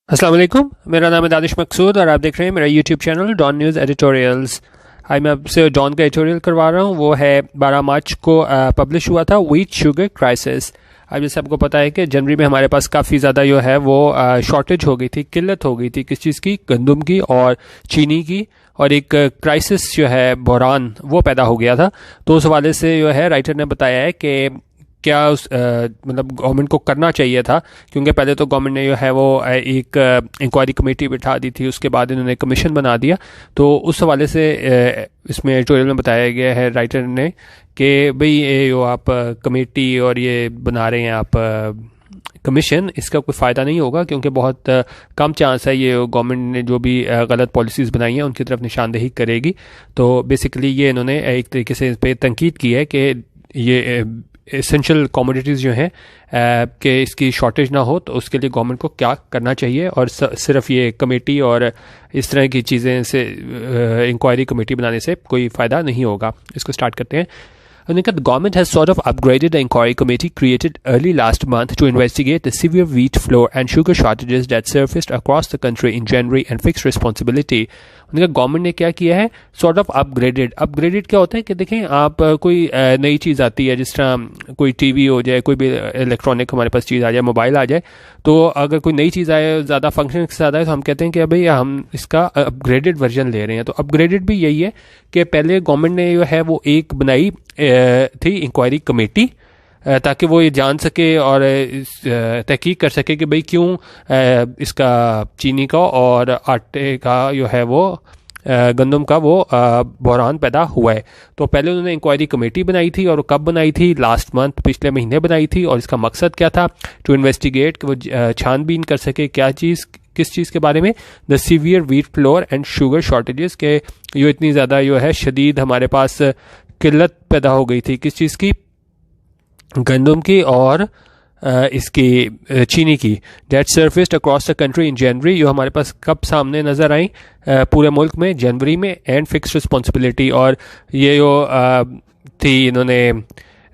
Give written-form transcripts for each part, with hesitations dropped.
अस्सलाम वालेकुम। मेरा नाम है दानिश मकसूद और आप देख रहे हैं मेरा YouTube channel Dawn News editorials. आज मैं आपसे डॉन का एडिटोरियल करवा रहा हूँ। वो है 12 मार्च को पब्लिश हुआ था, व्हीट शुगर क्राइसिस। अब जैसे आपको पता है कि जनवरी में हमारे पास काफ़ी ज़्यादा जो है वो शॉर्टेज हो गई थी, किल्लत हो गई थी किस चीज़ की, गंदम की और चीनी की, और एक क्राइसिस जो है, बहरान, वो पैदा हो गया था। तो उस हवाले से जो है राइटर ने बताया है कि क्या उस मतलब गवर्नमेंट को करना चाहिए था, क्योंकि पहले तो गवर्नमेंट ने जो है वो एक इंक्वायरी कमेटी बिठा दी थी, उसके बाद इन्होंने कमीशन बना दिया। तो उस हवाले से इसमें एडिटोरियल में बताया गया है राइटर ने कि भाई ये जो आप कमेटी और ये बना रहे हैं आप कमीशन, इसका कोई फ़ायदा नहीं होगा, क्योंकि बहुत कम चांस है ये गवर्नमेंट ने जो भी गलत पॉलिसीज़ बनाई हैं उनकी तरफ निशानदेही करेगी। तो बेसिकली ये इन्होंने एक तरीके से इस पर तनकीद की है कि ये एसेंशियल कमोडिटीज़ जो हैं कि इसकी शॉर्टेज ना हो, तो उसके लिए गवर्नमेंट को क्या करना चाहिए। और सिर्फ ये कमेटी और इस तरह की चीज़ें से इंक्वायरी कमेटी बनाने से कोई फ़ायदा नहीं होगा। इसको स्टार्ट करते हैं। The government has sort of upgraded the inquiry committee created early last month to investigate the severe wheat flour and sugar shortages that surfaced across the country in January and fixed responsibility. उनका government ने क्या किया है, sort of upgraded क्या होता है कि देखें आप कोई नई चीज़ आती है, जिस तरह कोई टीवी हो जाए, कोई भी इलेक्ट्रॉनिक हमारे पास चीज़ आ जाए, मोबाइल आ जाए, तो अगर कोई नई चीज़ आए, ज़्यादा फंक्शन के साथ आए, तो हम कहते हैं कि भाई हम इसका अपग्रेडेड वर्जन ले रहे हैं। तो अपग्रेडेड भी यही है कि पहले गवर्नमेंट ने जो है वो एक बनाई थी इंक्वायरी कमेटी, ताकि वो ये जान सके और तहकीक कर सके कि भाई क्यों इसका चीनी का और आटे का जो है वो गंदम का वो बहरान पैदा हुआ है। तो पहले उन्होंने इंक्वायरी कमेटी बनाई थी, और कब बनाई थी, लास्ट मंथ, पिछले महीने बनाई थी। और इसका मकसद क्या था, टू इन्वेस्टिगेट, कि वो छानबीन कर सके क्या चीज़, किस चीज़ के बारे में, the severe wheat flour and sugar shortages, के जो इतनी ज़्यादा जो है शदीद हमारे पास किल्लत पैदा हो गई थी, किस चीज़ की, गंदम की और इसकी चीनी की, date surfaced across the country in January, जो हमारे पास कब सामने नज़र आई, पूरे मुल्क में जनवरी में, एंड फिक्स रिस्पॉन्सिबिलिटी। और ये जो थी इन्होंने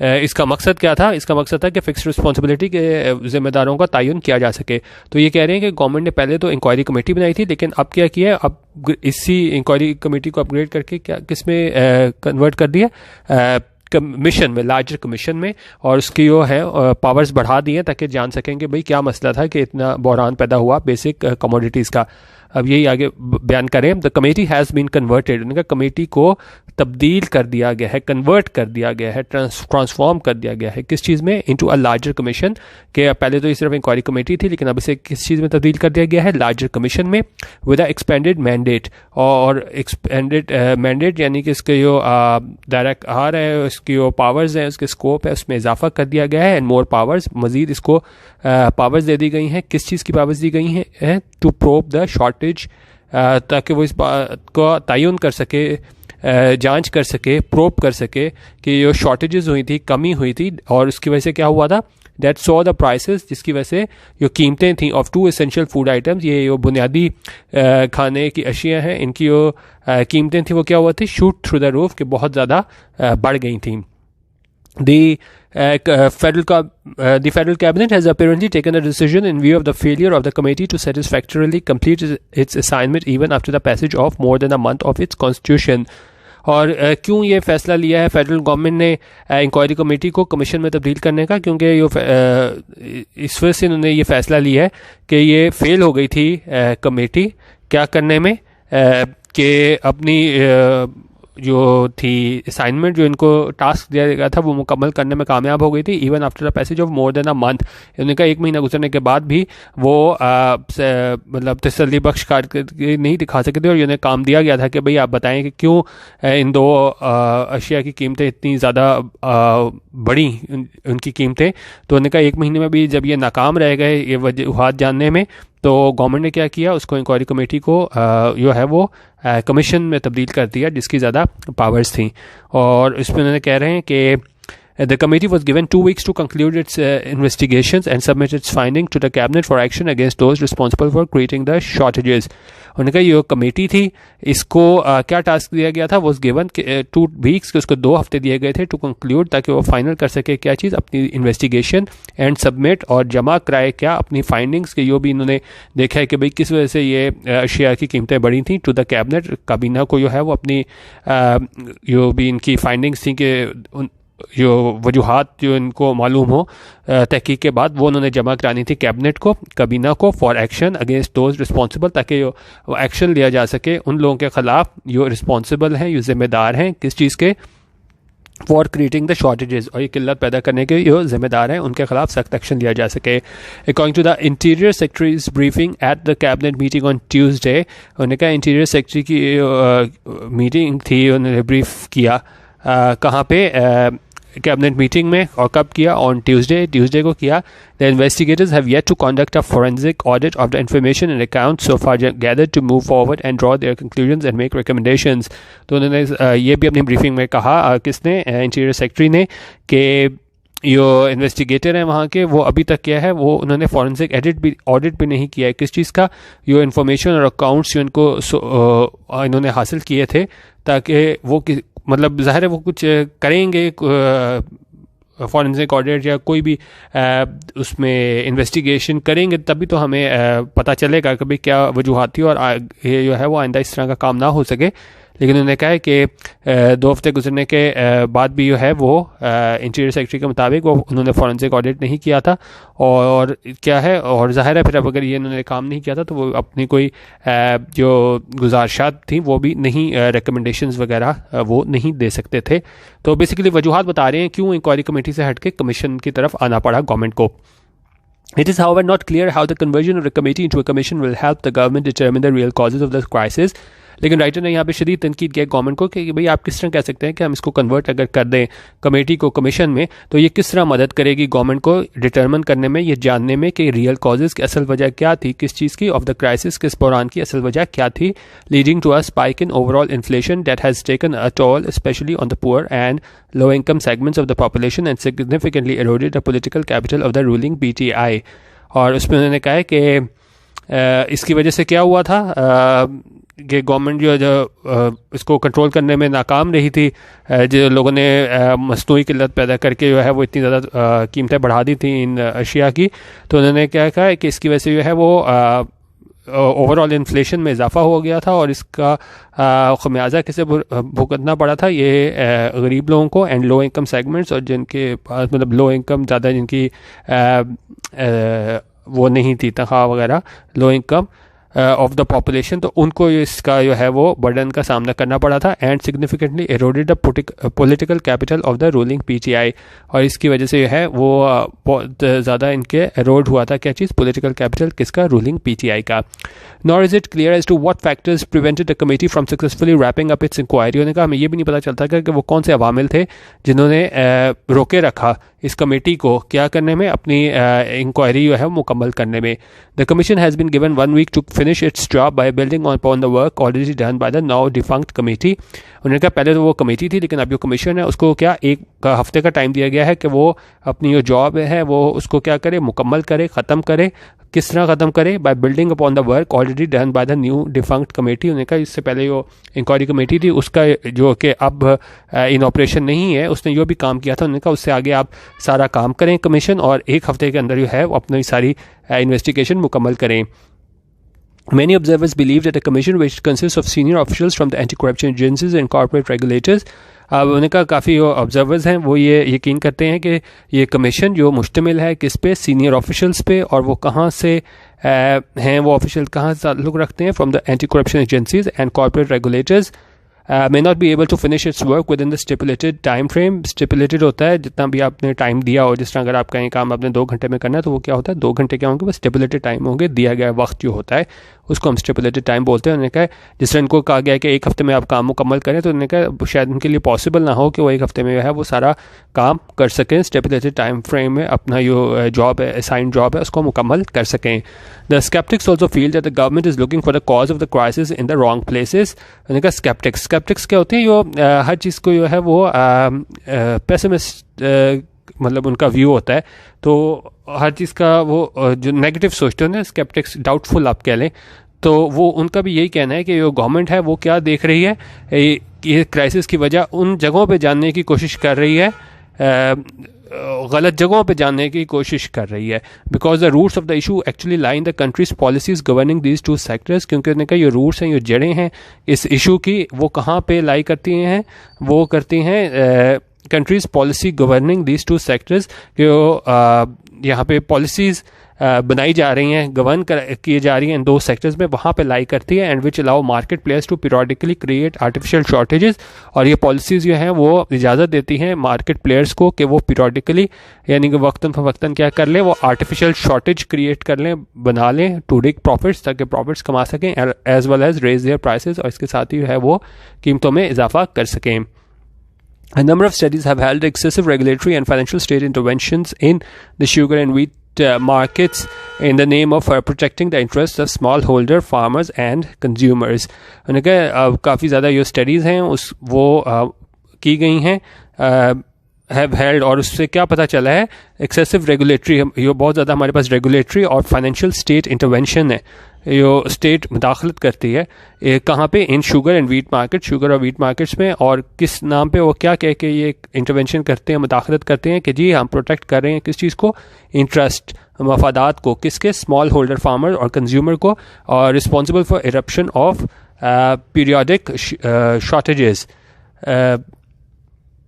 इसका मकसद क्या था, इसका मकसद था कि फिक्स रिस्पॉन्सिबिलिटी के ज़िम्मेदारों का तयन किया जा सके। तो ये कह रहे हैं कि गवर्नमेंट ने पहले तो इंक्वायरी कमेटी बनाई थी, लेकिन अब क्या किया है, अब इसी इंक्वायरी कमेटी को अपग्रेड करके क्या किस में कन्वर्ट कर दिया, कमीशन में, लार्जर कमीशन में, और उसकी जो है पावर्स बढ़ा दी हैं ताकि जान सकेंगे भाई क्या मसला था कि इतना बहरान पैदा हुआ बेसिक कमोडिटीज़ का। अब यही आगे बयान करें। The committee has been converted, उनका कमेटी को तब्दील कर दिया गया है, कन्वर्ट कर दिया गया है, ट्रांसफॉर्म कर दिया गया है किस चीज़ में, इनटू अ लार्जर कमीशन, के पहले तो ये सिर्फ इंक्वायरी कमेटी थी, लेकिन अब इसे किस चीज़ में तब्दील कर दिया गया है, लार्जर कमीशन में, विद अ एक्सपेंडेड मैंडेट। और एक्सपेंडेड मैंडेट यानी कि इसके जो डायरेक्ट आर है, उसकी जो पावर्स हैं, उसके स्कोप है, उसमें इजाफा कर दिया गया है, एंड मोर पावर्स, मजीद इसको पावर्स दे दी गई हैं। किस चीज़ की पावर्स दी गई हैं, टू प्रोब द शॉर्टेज, ताकि वो इस बात को तयन कर सके, जांच कर सके, प्रोब कर सके कि जो शॉर्टेजेस हुई थी, कमी हुई थी, और उसकी वजह से क्या हुआ था, दैट सॉ द प्राइसेस, जिसकी वजह से जो कीमतें थी of two essential food items, ये जो बुनियादी खाने की अशिया हैं, इनकी जो कीमतें थी वो क्या हुआ थी, शूट थ्रू द रूफ, कि बहुत ज़्यादा बढ़ गई थी। The federal cabinet has apparently taken a decision in view of the failure of the committee to satisfactorily complete its assignment even after the passage of more than a month of its constitution. और क्यों ये फैसला लिया है federal government ने inquiry committee को commission में तब्दील करने का, क्योंकि इस वजह से उन्होंने ये फैसला लिया है कि ये फेल हो गई थी कमेटी क्या करने में, कि अपनी जो थी असाइनमेंट, जो इनको टास्क दिया गया था वो मुकम्मल करने में कामयाब हो गई थी, even after the passage of more than a month. उन्होंने कहा एक महीना गुजरने के बाद भी वो मतलब तसल्ली बख्श कार्य नहीं दिखा सके थे, और उन्हें काम दिया गया था कि भाई आप बताएं कि क्यों इन दो अशिया की कीमतें इतनी ज़्यादा बढ़ी, उनकी कीमतें। तो उन्होंने कहा एक महीने में भी जब ये नाकाम रह गए ये वजूहात जानने में, तो गवर्नमेंट ने क्या किया, उसको इंक्वायरी कमेटी को जो है वो कमीशन में तब्दील कर दिया, जिसकी ज़्यादा पावर्स थी। और इसमें उन्होंने कह रहे हैं कि The committee was given 2 weeks to conclude its investigations and submit its findings to the cabinet for action against those responsible for creating the shortages. उन्होंने कहा ये कमेटी थी, इसको क्या टास्क दिया गया था, वॉज गिवन 2 weeks, उसको 2 हफ्ते दिए गए थे टू कंक्लूड, ताकि वो फाइनल कर सके क्या चीज़, अपनी इन्वेस्टिगेशन एंड सबमिट और जमा कराए क्या अपनी फाइंडिंग्स के, जो भी इन्होंने देखा है कि भाई किस वजह से ये अशिया की कीमतें बढ़ी थी, टू द कैबिनेट, काबीना को जो है वो अपनी जो भी इनकी फाइंडिंग्स थी कि जो वजूहात जो इनको मालूम हो तहकीक के बाद, वो उन्होंने जमा करानी थी कैबिनेट को, काबीना को, for action against those responsible, ताकि वो एक्शन लिया जा सके उन लोगों के ख़िलाफ़ जो रिस्पॉन्सिबल हैं, जो ज़िम्मेदार हैं किस चीज़ के, फॉर क्रिएटिंग द शॉर्टेजेस, और ये किल्लत पैदा करने के जो जिम्मेदार हैं उनके खिलाफ सख्त एक्शन लिया जा सके. According to the interior secretary's briefing at the cabinet meeting on Tuesday, उन्होंने कहा इंटीरियर सेक्रेटरी की मीटिंग थी, उन्होंने ब्रीफ किया कहाँ पे, कैबिनेट मीटिंग में, और कब किया, ऑन ट्यूसडे को किया. The investigators have yet to conduct a forensic audit of the information and accounts so far gathered to move forward and draw their conclusions and make recommendations. तो उन्होंने ये भी अपनी ब्रीफिंग में कहा, किसने, इंटीरियर सेक्रेटरी ने, कि जो इन्वेस्टिगेटर हैं वहाँ के, वो अभी तक क्या है, वो उन्होंने फॉरेंसिक ऑडिट भी नहीं किया है किस चीज़ का, जो इन्फॉर्मेशन और अकाउंट्स जो इनको इन्होंने हासिल किए थे, ताकि वो मतलब ज़ाहिर है वो कुछ करेंगे फॉरेंसिक ऑडिट या कोई भी उसमें इन्वेस्टिगेशन करेंगे, तभी तो हमें पता चलेगा कि भाई क्या वजूहात थी, और ये जो है वो आइंदा इस तरह का काम ना हो सके. लेकिन उन्होंने कहा है कि 2 हफ्ते गुजरने के बाद भी जो है वो इंटीरियर सेक्रेटरी के मुताबिक वो उन्होंने फॉरेंसिक ऑडिट नहीं किया था, और क्या है, और ज़ाहिर है फिर अब अगर ये इन्होंने काम नहीं किया था तो वो अपनी कोई जो गुजारिशात थी वो भी नहीं, रिकमेंडेशंस वगैरह वो नहीं दे सकते थे. तो बेसिकली वजूहात बता रहे हैं क्यों इंक्वायरी कमेटी से हट के कमीशन की तरफ आना पड़ा गवर्नमेंट को. It is however not clear how the conversion of the committee into a commission will help the government determine the real causes of the crisis. लेकिन राइटर ने यहाँ पे शदीद तनकीद किया गवर्नमेंट को कि भाई आप किस तरह कह सकते हैं कि हम इसको कन्वर्ट अगर कर दें कमेटी को कमीशन में, तो ये किस तरह मदद करेगी गवर्नमेंट को डिटर्मिन करने में, ये जानने में कि रियल कॉजेज़ की असल वजह क्या थी, किस चीज़ की, ऑफ द क्राइसिस, किस बहरान की असल वजह क्या थी, leading to a spike in overall inflation that has taken a toll specially on the poor and low income segments of the population and significantly eroded the political capital of the ruling PTI. और उसमें उन्होंने कहा है कि इसकी वजह से क्या हुआ था कि गवर्नमेंट जो इसको कंट्रोल करने में नाकाम रही थी, जो लोगों ने मसनूई किल्लत पैदा करके जो है वो इतनी ज़्यादा कीमतें बढ़ा दी थी इन अशिया की. तो उन्होंने क्या कहा है कि इसकी वजह से जो है वो ओवरऑल इन्फ्लेशन में इजाफा हो गया था, और इसका खमियाजा किसे भुगतना पड़ा था, ये गरीब लोगों को एंड लो इनकम सेगमेंट्स, और जिनके पास मतलब लो इनकम ज़्यादा, जिनकी वो नहीं थी तनख्वाह वगैरह, low income of the population, तो उनको इसका जो है वो बर्डन का सामना करना पड़ा था. And significantly eroded the political capital of the ruling PTI, और इसकी वजह से जो है वो बहुत ज़्यादा इनके एरोड हुआ था क्या चीज़, पॉलिटिकल कैपिटल किसका, रूलिंग PTI का. Nor is it clear as to what factors prevented the committee from successfully wrapping up its inquiry. उन्होंने कहा हमें ये भी नहीं पता चलता कि वो कौन से अवामिल थे जिन्होंने रोके रखा इस कमेटी को क्या करने में, अपनी इंक्वायरी जो है मुकम्मल करने में. The commission has been given 1 week to finish its job by building upon the work already done by the now defunct committee. उन्होंने कहा पहले तो वो कमेटी थी, लेकिन अब जो कमीशन है उसको क्या 1 हफ्ते का टाइम दिया गया है कि वो अपनी जो जॉब है वो उसको क्या करे, मुकम्मल करे, ख़त्म करे. किस तरह ख़त्म करे, by building upon the work already done by the new defunct committee. उन्होंने कहा इससे पहले जो इंक्वायरी कमेटी थी उसका जो कि अब इन ऑपरेशन नहीं है, उसने जो भी काम किया था, उन्होंने कहा उससे आगे आप सारा काम करें कमीशन, और 1 हफ्ते के अंदर जो है वो अपनी सारी इन्वेस्टिगेशन मुकम्मल करें. Many observers believe that a commission which consists of senior officials from the anti-corruption agencies and corporate regulators, अब उन्होंने कहा काफ़ी ऑब्जर्वर्स हैं वो ये यकीन करते हैं कि ये कमीशन जो मुश्तमिल है किस पे, सीनियर ऑफिशियल्स पे, और वो कहाँ से हैं, वो ऑफिशियल कहाँ से ताल्लुक़ रखते हैं, from the anti corruption agencies and corporate regulators, may not be able to finish its work within the stipulated time frame. Stipulated होता है जितना भी आपने टाइम दिया हो, जिस तरह अगर आपका ये काम आपने 2 घंटे में करना है तो वो क्या होता है 2 घंटे क्या होंगे, वो स्टिपुलेटेड टाइम होंगे, दिया गया वक्त जो होता है उसको हम स्टिपुलेटेड टाइम बोलते हैं। उन्होंने कहा जिस तरह इनको कहा गया है कि एक हफ्ते में आप काम मुकम्मल करें, तो उन्होंने कहा शायद उनके लिए पॉसिबल ना हो कि वो एक हफ्ते में जो है वो सारा काम कर सकें, स्टिपुलेटेड टाइम फ्रेम में अपना जो जॉब है, असाइंड जॉब है, उसको मुकम्मल कर सकें। The sceptics also feel that the government is looking for the cause of the crisis in the wrong places. उन्होंने कहा स्केप्टिक्स क्या होते हैं, जो हर चीज़ को जो है वो पेसिमिस्ट मतलब उनका व्यू होता है, तो हर चीज़ का वो जो नेगेटिव सोचते हैं ना स्केप्टिक्स, डाउटफुल आप कह लें, तो वो उनका भी यही कहना है कि जो गवर्नमेंट है वो क्या देख रही है, ये क्राइसिस की वजह उन जगहों पे जानने की कोशिश कर रही है, गलत जगहों पे जानने की कोशिश कर रही है। Because the roots of the issue actually lie in the country's policies governing these two sectors, क्योंकि उन्होंने कहा ये रूट्स हैं, ये जड़ें हैं इस इशू की, वो कहाँ पे लाई करती हैं, वो करती हैं countries policy governing these two sectors, जो यहाँ पे पॉलिसीज़ बनाई जा रही हैं, गवर्न किए जा रही हैं इन दो सेक्टर्स में, वहाँ पे लाई करती है। And which allow market players to periodically create artificial shortages, और ये पॉलिसीज़ जो हैं वो इजाज़त देती हैं मार्केट प्लेयर्स को कि वो पीरियडिकली यानी कि वक्तन फ़वक्तन क्या कर लें, वो आर्टिफिशियल शॉर्टेज क्रिएट कर लें, बना लें टू रिक प्रॉफिट्स, ताकि प्रॉफिट्स कमा सकें, as well as raise their prices, और इसके साथ ही है वो कीमतों में इजाफा कर सकें। A number of studies have held excessive regulatory and financial state interventions in the sugar and wheat markets in the name of protecting the interests of smallholder farmers and consumers. उन्होंने कहा काफ़ी ज़्यादा जो स्टडीज़ हैं वो की गई हैं हैव हेल्ड, और उससे क्या पता चला है, एक्सेसिव रेगुलेटरी, ये बहुत ज़्यादा हमारे पास रेगुलेटरी और फाइनेंशियल स्टेट इंटरवेंशन है, जो स्टेट मुदाखलत करती है कहाँ पे, इन sugar and wheat market, sugar और वीट मार्केट्स में, और किस नाम पे वो क्या कह के ये इंटरवेंशन करते हैं, मुदाखलत करते हैं कि जी हम प्रोटेक्ट कर रहे हैं किस चीज़ को, इंटरेस्ट मफादात को, किसके, स्मॉल होल्डर फार्मर और कंज्यूमर को, और responsible for eruption of periodic shortages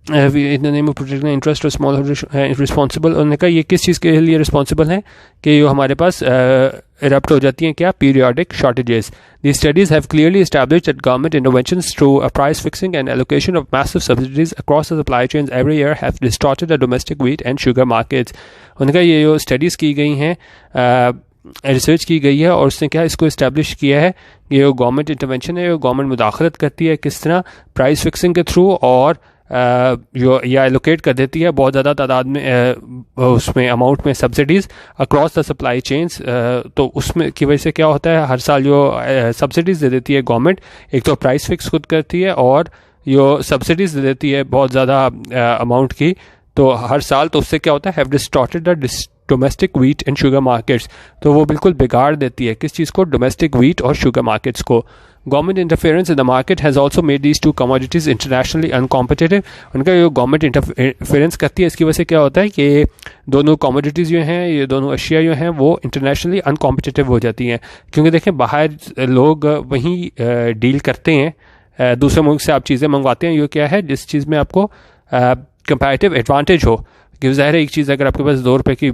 in the name of protecting the interest of small holder responsible. उन्होंने कहा ये किस चीज़ के लिए रिस्पॉन्सिबल हैं कि जो हमारे पास इरप्ट हो जाती हैं क्या, periodic shortages. These studies have clearly established that government interventions through a price fixing and allocation of massive subsidies across the supply chains every year have distorted the domestic wheat and sugar markets. उन्होंने कहा ये जो studies की गई हैं, research की गई है, और उसने क्या इसको इस्टेब्लिश किया है, ये जो गवर्नमेंट इंटरवेंशन है, गवर्नमेंट मुदाखलत करती है किस तरह, प्राइस फिक्सिंग के थ्रू, और जो या एलोकेट कर देती है बहुत ज़्यादा तादाद में उसमें अमाउंट में subsidies across the supply chains. तो उसमें की वजह से क्या होता है, हर साल जो सब्सिडीज़ दे देती है गवर्नमेंट, एक तो प्राइस फिक्स खुद करती है, और जो सब्सिडीज़ दे देती है बहुत ज़्यादा अमाउंट की, तो हर साल, तो उससे क्या होता है, have distorted the domestic wheat and sugar markets, तो वो बिल्कुल बिगाड़ देती है किस चीज़ को, डोमेस्टिक व्हीट और शुगर मार्केट्स को। Government interference in the market has also made these two commodities internationally uncompetitive. उनका जो गवर्नमेंट इंटरफेरेंस करती है, इसकी वजह से क्या होता है कि दोनों कमोडिटीज़ जो हैं, ये दोनों अशिया जो हैं, वो इंटरनेशनली अनकॉम्पिटिटिव हो जाती हैं, क्योंकि देखें बाहर लोग वहीं डील करते हैं, दूसरे मुल्क से आप चीज़ें मंगवाते हैं, ये क्या है, जिस चीज़ में आपको कंपैरेटिव एडवांटेज हो, कि ज़ाहिर है एक चीज़ अगर आपके पास 2 रुपये की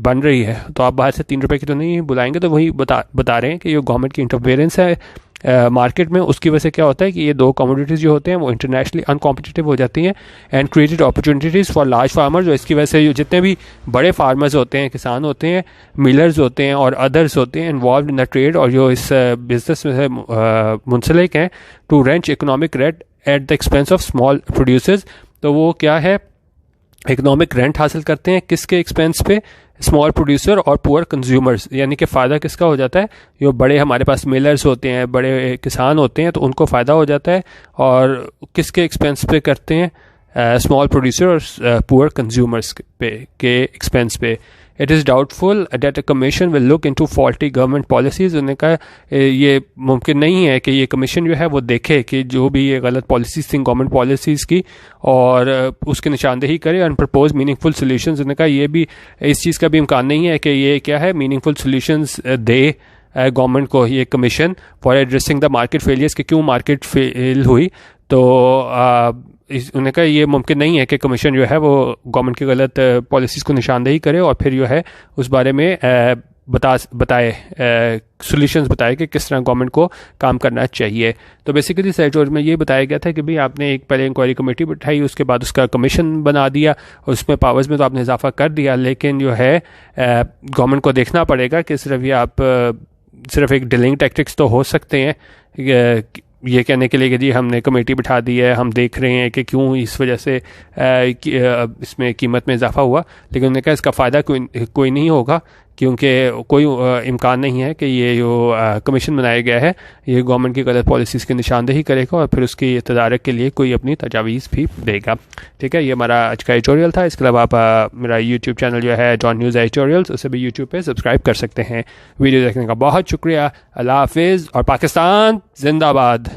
बन रही है, तो आप बाहर से 3 रुपये की तो नहीं बुलाएंगे, तो वही बता रहे हैं कि ये गवर्नमेंट की इंटरफेरेंस है मार्केट में, उसकी वजह से क्या होता है कि ये दो कमोडिटीज़ जो होते हैं वो इंटरनेशनली अनकॉम्पिटिटिव हो जाती हैं, and created opportunities for large farmers. और इसकी वजह से जितने भी बड़े फार्मर्स होते हैं, किसान होते हैं, मिलर्स होते हैं और अदर्स होते हैं इन्वॉल्व इन द ट्रेड, और जो इस बिजनेस में से मुंसलिक हैं, to wrench economic rent at the expense of small producers, तो वो क्या है, इकोनॉमिक रेंट हासिल करते हैं किसके एक्सपेंस पे, स्मॉल प्रोड्यूसर और पुअर कंज्यूमर्स, यानी कि फ़ायदा किसका हो जाता है, जो बड़े हमारे पास मिलर्स होते हैं, बड़े किसान होते हैं, तो उनको फ़ायदा हो जाता है, और किसके एक्सपेंस पे करते हैं, स्मॉल प्रोड्यूसर और पुअर कंज्यूमर्स पे के एक्सपेंस पे। It is doubtful that a commission will look into faulty government policies. उन्होंने कहा ये मुमकिन नहीं है कि ये कमीशन जो है वो देखे कि जो भी ये गलत पॉलिसीज़ थी गवर्नमेंट पॉलिसीज़ की, और उसकी निशानदेही करे और प्रपोज मीनिंगफुल सोल्यूशंस। उन्होंने कहा ये भी, इस चीज़ का भी इम्कान नहीं है कि ये क्या है, मीनिंगफुल सोल्यूशंस दे गवर्नमेंट को ये commission for addressing the market failures, कि क्यों मार्केट फेल हुई। तो उन्होंने कहा ये मुमकिन नहीं है कि कमीशन जो है वो गवर्नमेंट की गलत पॉलिसीज़ को निशानदेही करे और फिर जो है उस बारे में बताए सॉल्यूशंस बताए कि किस तरह गवर्नमेंट को काम करना चाहिए। तो बेसिकली सेक्टर में ये बताया गया था कि भाई आपने एक पहले इंक्वायरी कमेटी बैठाई, उसके बाद उसका कमीशन बना दिया, और उसमें पावर्स में तो आपने इजाफा कर दिया, लेकिन जो है गवर्नमेंट को देखना पड़ेगा कि सिर्फ ये आप सिर्फ एक डिलिंग टैक्टिक्स तो हो सकते हैं ये कहने के लिए कि जी हमने कमेटी बिठा दी है, हम देख रहे हैं कि क्यों इस वजह से इसमें कीमत में इजाफा हुआ, लेकिन उन्होंने कहा इसका फ़ायदा कोई नहीं होगा, क्योंकि कोई इम्कान नहीं है कि ये जो कमीशन बनाया गया है ये गवर्नमेंट की गलत पॉलिसीज़ की निशानदेही करेगा और फिर उसकी तदारक के लिए कोई अपनी तजावीज़ भी देगा। ठीक है, ये हमारा आज का एडिटोरियल था। इसके अलावा आप मेरा यूट्यूब चैनल जो है डॉन न्यूज़ एडिटोरियल्स, उसे भी यूट्यूब पे सब्सक्राइब कर सकते हैं। वीडियो देखने का बहुत शुक्रिया। अल्लाह हाफिज़ और पाकिस्तान जिंदाबाद।